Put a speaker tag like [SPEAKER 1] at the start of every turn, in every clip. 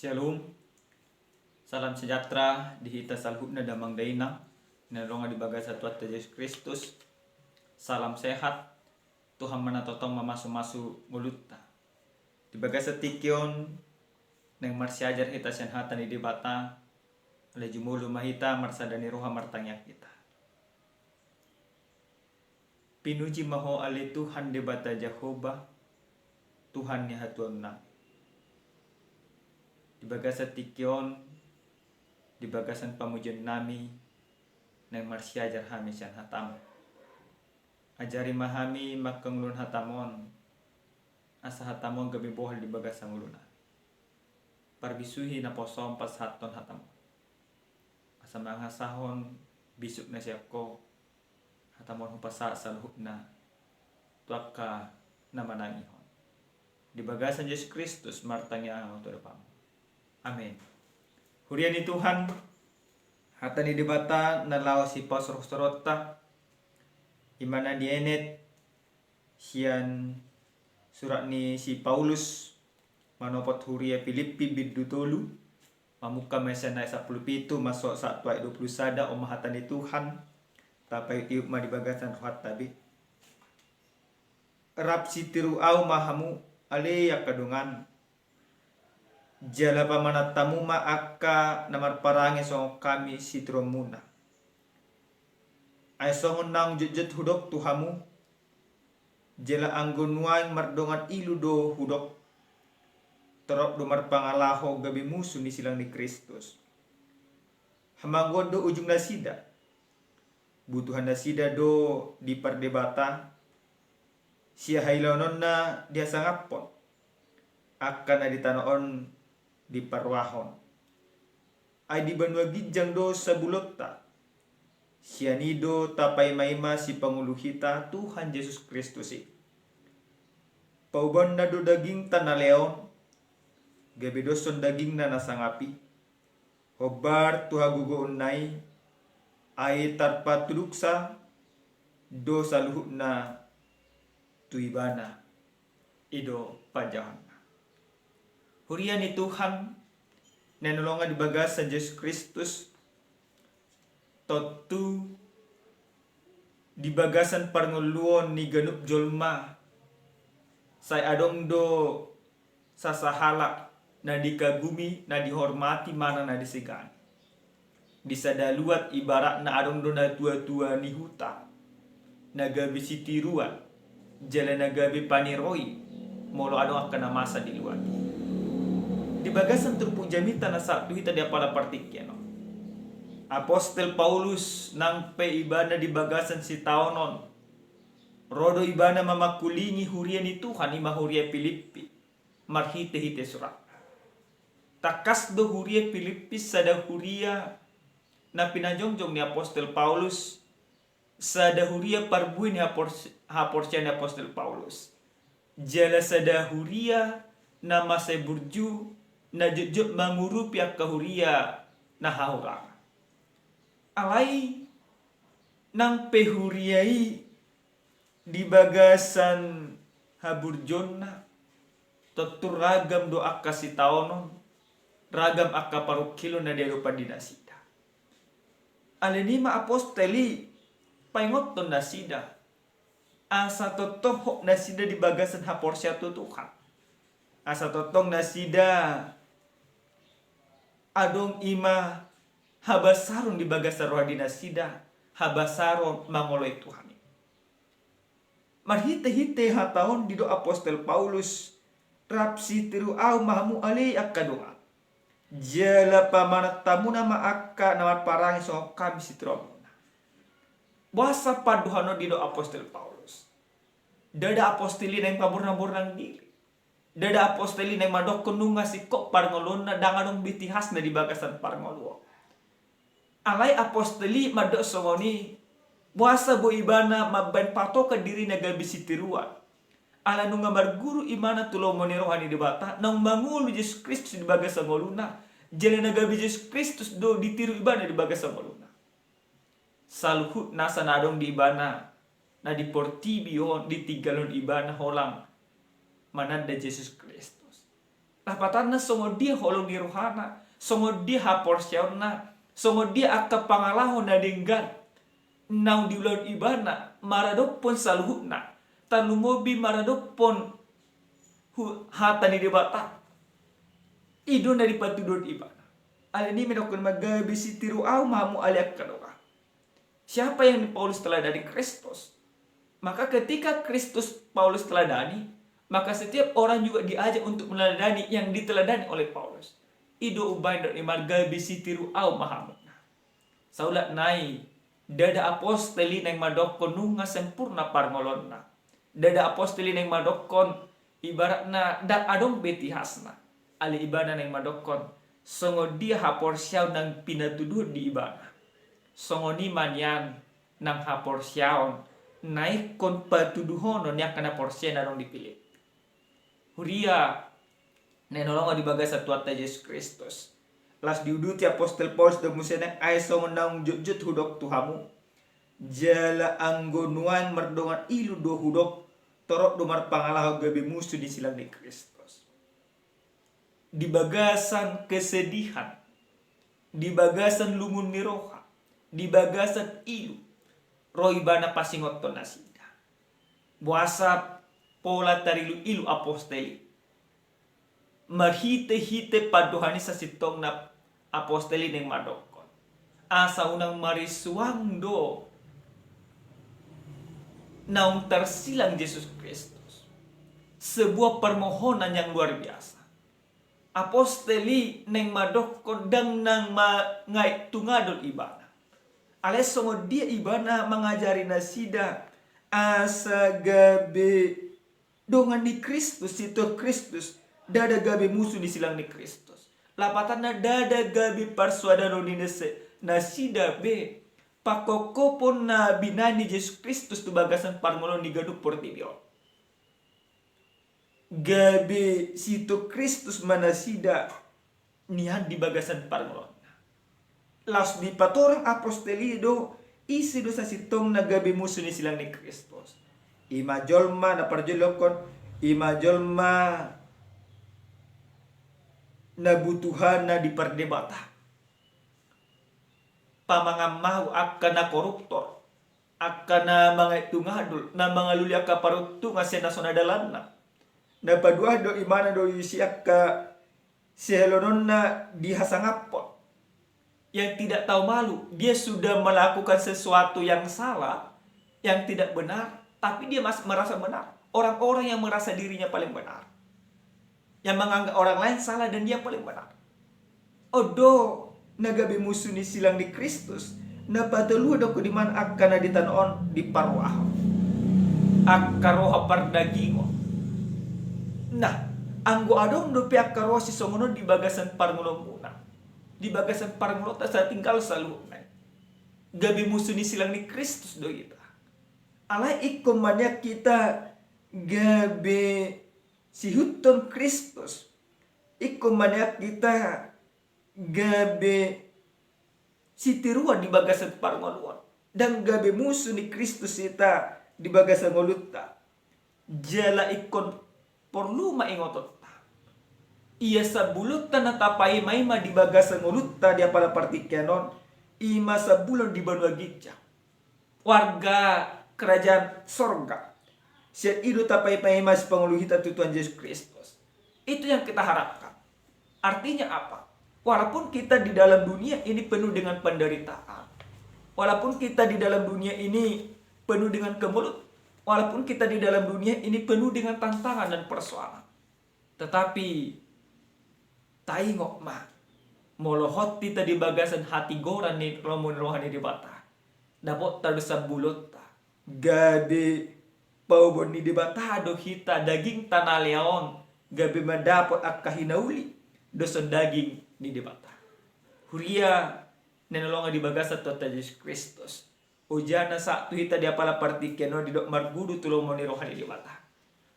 [SPEAKER 1] Shalom, salam sejahtera di hita salhutna damang dainang naronga di baga sa Tuhan Yesus Kristus. Salam sehat, Tuhan manatotong mamasu-masu mulutta. Di baga sa tikyon nang marsiajar hita senhatan di bata oleh jumulu mahita marsadani roha martangyak kita. Pinuji maho ale Tuhan di bata Jehovah, Tuhan ni hatuan nami. Di bagasan tikyon, di bagasan pamujan nami, nang marsiajar hami siyan hatam. Ajari mahami makanglun hatamon, asa hatamon gabi bohal di bagasan uluna. Parbisuhi na posom pas haton hatamon. Asa manghasahon bisuk na siya ko, hatamon hupasa sa luhut na, tuaka na manangihon. Di bagasan Yesus Kristus martangya ang autoripamo. Amin. Hurian ni Tuhan, hata ni debata na lao si pasrostorota, imana dienet sian surat ni si Paulus manopot huria Filipi bidutolu, mamuka mesa na 17 masuk 1:20 sada omahata ni Tuhan, tapay iuk ma dibagasan rohat tabi. Rap si tiru au mahamu ale yakadungan. Jala pamanatamu ma akka namar parangi so kami sitromuna. Ay songon nang jujut hudok tuhamu. Jala anggonuan mardongan ilu do hudok. Terok do marpangalaho gabi musuh ni silang ni Kristus. Hamanggodo ujung nasida. Butuhan nasida do di perdebata. Sia hailonon na dia sangapon. Akan aditanoon di parwahon ay di banua gijang do sa bulota sianido tapay maima si panguluhita Tuhan Yesus Kristus pauban na do daging tanaleon gabidoson daging na nasangapi hobar tuhagugoon nay ay tarpa tuluksa do sa luhut na tuibana ido pajahan. Hurian ni Tuhan nanolongan di bagas sa Yesus Kristus totu di bagasan parnguluon ni ganup jolma say adong do sasahala na dikagumi na dihormati mana na disigan disadaluat ibarat na adong do na tua-tua ni huta nagabi sitiruan jala nagabi paniroi molo adong akan masa di luar di bagasan turpung jamita na sa tuhita dia pala partikya no. Apostel Paulus nang pe ibana di bagasan si taonon. Rodo ibana mamakulingi hurian ni Tuhan ima huria Filipi. Marhite-hite surat. Takas do huria Filipi sada huria na pinajongjong ni Apostel Paulus sada huria parbuin ni haporsya ni Apostel Paulus. Jala sada huria na masay burju na jujut mangurupi ak kahuria na haurang. Alay nang pehuriai di bagasan haburjon na tutur ragam do akka si taonon ragam akka parukilo na derupa dinasida. Alenima aposteli paingoton nasida asa totoh nasida di bagasan haporsya tu Tuhan. Asa totong nasida adong ima habasaron di bagasan roha dinasida habasaron mangoloy Tuhan. Marhite-hite hataon di do Apostel Paulus rapsi tiru au mahamu alay akadunga. Jala pamanatamu nama akka nama parangi so kami sitromuna. Wasa paduhano di do Apostel Paulus. Dada aposteli na yung paburna-burnang dili. Dada aposteli na madok kununga si kok parngolon na danganong bitihas na di bagasan parngolwo. Alay aposteli madok songoni buasa bo ibana maban pato ka diri na gabi sitiruan. Ala nung marguru imana tulo monirohan di bata nang mangulu Yesus Kristus di bagasan ngoluna. Jala na gabi Yesus Kristus do ditiru ibana di bagasan ngoluna. Saluhut nasa nadong di ibana na di portibio di tigalon ibana holang mananda Yesus Kristus. Lapatanna songo dia holong di rohana, songo dia hapor siauna, songo dia akka pangalaho na denggan. Nang di ulang ibana maradopon saluhuna, talumobi maradopon hata ni debata. Idon dari patudon ibana. Alini menokon magabi si tiru au mamu aliak kadoa. Siapa yang Paulus teladani? Kristus. Maka ketika Kristus Paulus teladani, maka setiap orang juga diajak untuk meneladani yang diteladani oleh Paulus. Ido ubain dan magabi si tiru au mahamu. Saulat nai dada apostoli neng madokon nunga sempurna parngolonna. Dada apostoli neng madokon ibaratna dak adong beti hasna. Ali ibana neng madokon songo dia hapor siaw nang pinatuduh di ibana. Songo ni manyan nang hapor siaw naik kon patuduhono yang kana porsia narong dipilih. Huria nenolonga di bagasa tuata Yesus Kristus. Las diuduti apostol Paulus da musenang ay songo naung jut hudok tuhamu. Jala anggonuan merdongan ilu do hudok torok domar pangalah gabi musuh di silang di Kristus. Di bagasan kesedihan, di bagasan lumun miroha, di bagasan ilu, roibana pasingoton nasida. Buasa pola tarilu ilu apostoli. Marhite-hite padohani sa sitong na apostoli ng madokon. Asa unang marisuang do naung tersilang Yesus Kristus. Sebuah permohonan yang luar biasa. Apostoli neng madokon dang nang ngai tungadol ibana. Alesongo dia ibana mengajari nasida asa gabe dongan di Kristus itu Kristus dada gabe musuh di silang di Kristus. Lapatana dada gabe parsuadano di nasida be pakokopon na binani Yesus Kristus tu bagasan parngolon di gaduh portibio. Gabe situ Kristus manasida nihan di bagasan parngolon. Las di patorang apostoli do isi dosa sitong na gabe musuh ni silang ni Kristus. Ima jolma na parjolokon, ima jolma na butuhan na di perdebata. Pamangamahu akan na koruptor, akan na mga tungadol, na mga luli ka parutu nga senasonadalan na. Na padua do imana do isiak ka sehelonon na dihasangapot. Yang tidak tahu malu, dia sudah melakukan sesuatu yang salah, yang tidak benar, tapi dia masih merasa benar. Orang-orang yang merasa dirinya paling benar, yang menganggap orang lain salah dan dia paling benar. Odo nagabe musuh ni silang di Kristus, na patalu do kudiman akan na ditanon di parwah. Akaroha pardagingo. Nah, anggo adong do pihak karoha si songono di bagasan parngulong muna. Di bagasan parngulong ta sa tinggal salunay. Gabi musuh ni silang ni Kristus do ita. Alay ikomanyak kita gabi si huton Kristus. Ikomanyak kita gabi si tiruan di bagasan parngulong. Dan gabi musuh ni Kristus ita di bagasan ngolutta. Jala ikon perlu maingotot. Ia sabulut tanah tapai maima di bagasan ngolutta dia pada partikenon. Ima sabulon di Banua Gijang. Warga kerajaan sorga. Siat idu tapai maima si panguluhita Tuhan Yesus Kristus. Itu yang kita harapkan. Artinya apa? Walaupun kita di dalam dunia ini penuh dengan penderitaan. Walaupun kita di dalam dunia ini penuh dengan kemulut. Walaupun kita di dalam dunia ini penuh dengan tantangan dan persoalan. Tetapi taingok mah molohot kita di bagasan hati goran ni romun rohani di bata. Dapat tadusa bulut ta. Gabi paubon ni di bata do hita daging tanah leon. Gabi mendapot akka hinauli dosa daging ni di bata. Huria nenolonga di bagasan Tuhan Yesus Kristus. Ujana sa tu hita dia pala partikeno di dok margudu tulo moni rohani di bata.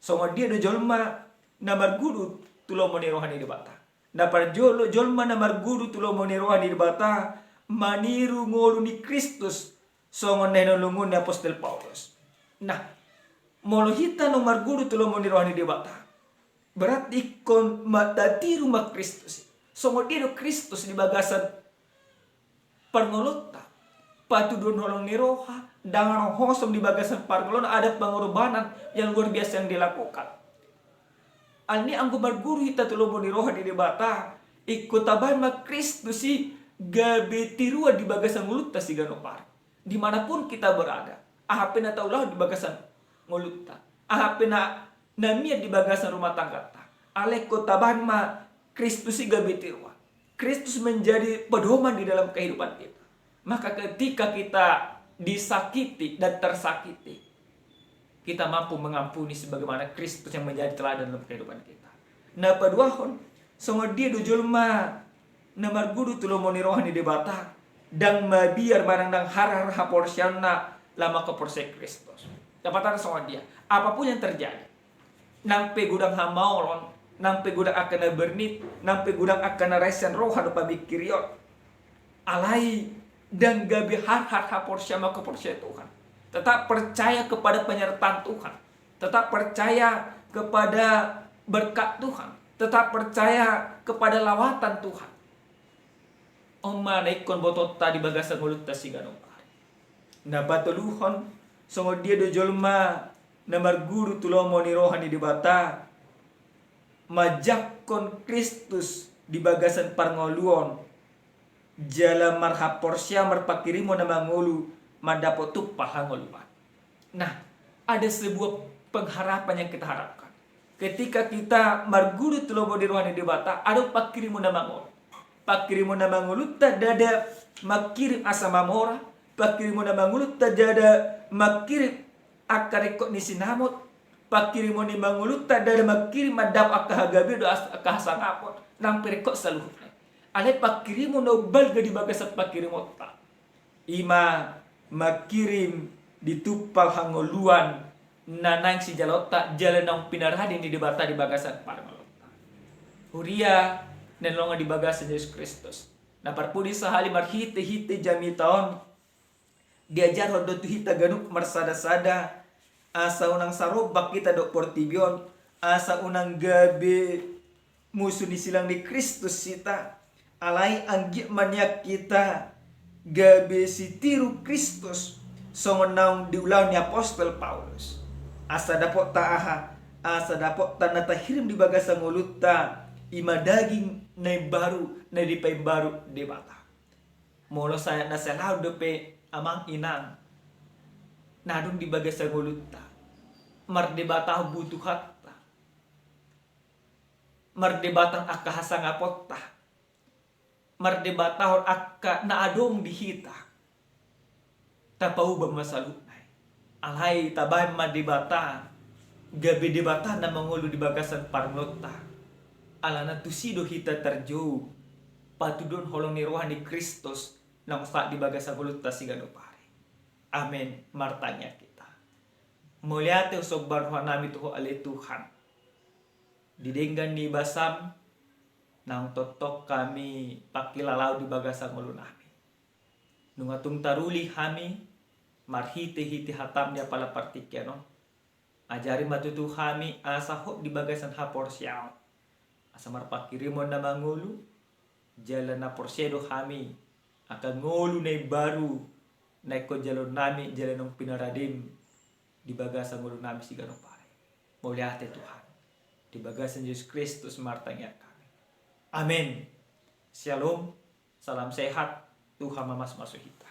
[SPEAKER 1] Songo dia do jolma na margudu tulo moni rohani di bata. Na parjolo jolma na margudu tulo moni rohani di bata maniru ngolu ni Kristus. Songo nenolongun ni Apostol Paulus. Nah, molo hita no margudu tulo moni rohani di bata. Berarti kon matati rumah Kristus. Songo dia do Kristus di bagasan pangolota. Patu don holong ni roha. Dengan hosom di bagasan pangolona ada pengorbanan yang luar biasa yang dilakukan. Ani anggo berguru hita tulomo ni roha di debata. Ikut taban ma Kristus si gabe tirua di bagasan mulutta si ganopar. Dimanapun kita berada. Ahapena taulah di bagasan mulutta. Ahapena namia di bagasan rumah tangga ta. Ale kotaban ma Kristus gabe tirua. Kristus menjadi pedoman di dalam kehidupan kita. Maka ketika kita disakiti dan tersakiti, kita mampu mengampuni sebagaimana Kristus yang menjadi teladan dalam kehidupan kita. Nah paduahon songo dia do julma namar guru tulomo ni rohani debata dan mabiar barang harar haporsyana lama ke porse Kristus. Dapatan songo dia, apapun yang terjadi, nampe gudang hamaolon, nampe gudang akan bernit, nampe gudang akan resen roha do pabikiriot, alai dan gabi har haporsyama ke porse Tuhan. Tetap percaya kepada penyertaan Tuhan. Tetap percaya kepada berkat Tuhan. Tetap percaya kepada lawatan Tuhan. Oma naikon botot tadi bagasan mulut tasiganopar. Na batuluhon songo dia do jolma namar guru tulomo ni rohani di bata majakon Kristus di bagasan parngoluon jala marhaporsya marpakirimo na mangulu madapotuk pahangoluan. Nah, ada sebuah pengharapan yang kita harapkan. Ketika kita marguru tulomo di rohani debata, ada pakirimu na mangol. Pakirimu na mangulut dada makirim asa mamora, pakirimu na mangulut dada makirim akarekot ni sinamot, pakirimu ni mangulut dada makirim madap akahagabi do akahasangapot, nang perekot saluhut. Ale pakirimu na balga di bagasat pakirimot ta. Ima makirim ditupal hangoluan nanang si jalota jalanang pinarhadin di debata di bagasan parmalota. Huria nenonga di bagasan Yesus Kristus. Naparpudi sahali marhite-hite jami taon diajar hodot hita ganuk marsada-sada asa unang sarobak kita do portibion asa unang gabe musuh ni silang di Kristus sita alai anggi manyak kita gabe si tiru Kristus songonaung diulang ni apostol Paulus asa dapot taaha asa dapot tanah tahirim di bagasa mulutta ima daging na baru na dipay baru di bata molo saya nasalau depe amang inang nadung di bagasa mulutta mar di bata butuh hatta mar di batang akahasa ngapotta mardebatahon akka na adong dihita tapau bamasalunay alhay tabay madebata gabi debata na mangulu di bagasan parnota alana tusido hita terjauh patudon holong ni rohani Kristus nang sa di bagasan guluta siganopare. Amen. Martanya kita muliate usog barho nami tuho ale Tuhan didenggan ni basam nang totok kami pakilalau di bagasan ngulu nami. Nungatung taruli kami marhite-hite hatam dia pala partikyano. Ajari matutu kami asa ho di bagasan haporsyao. Asa marpakirimon na mangulu jalan na porsyedo kami akan ngulu na baru na ko jalon nami jalan ng pinaradim di bagasan ngulu nami siganopare. Muliate Tuhan di bagasan Yesus Kristus martanya. Amin. Shalom. Salam sehat. Tuhan mamas masuhita.